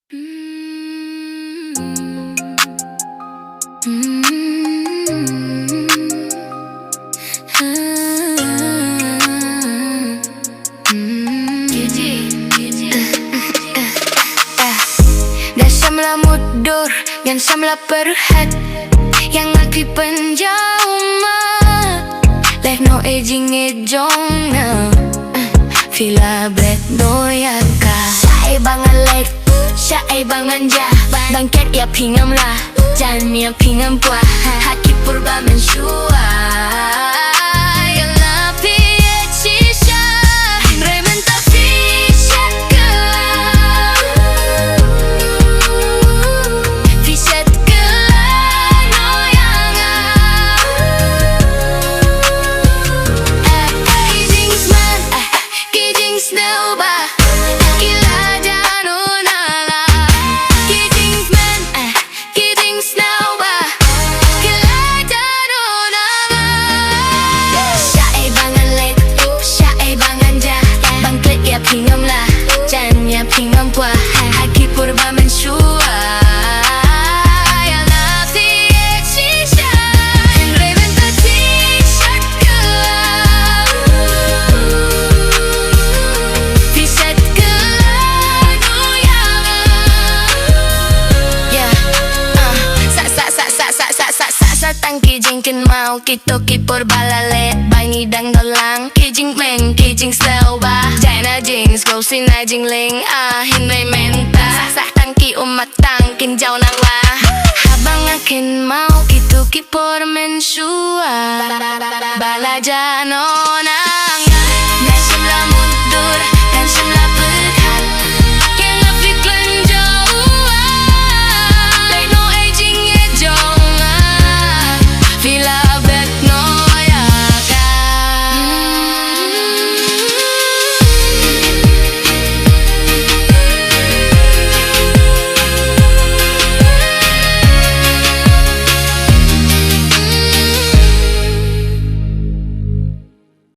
Dah samlah mudur, yang samlah perhat, yang api penjauh mah. Life no aging ejong na, fila bread no yaka. Shaei bangan leit, Shaei bangan jah. Bangket ya pingam lah, jan ya pingam puah. Haki purba mensyua, yang api ecisha. Remen tapi syaka, fiset ke no yanga. Kijings man, kijings nauba. Pingam lah, jannya pingam puah. Haki purba mensyua, yang nafsi ecisha. Remen tati syaka, fiset ke goyanga. Sa tangki jingkin mau kito kipur balale. Banyi dang dolang kijing meng kijing selba. Jaina jings go sina jingling hinay menta. Sa tangki umat tangkin jaw nang la. Habang akin mau kito kipur mensyua, bala jano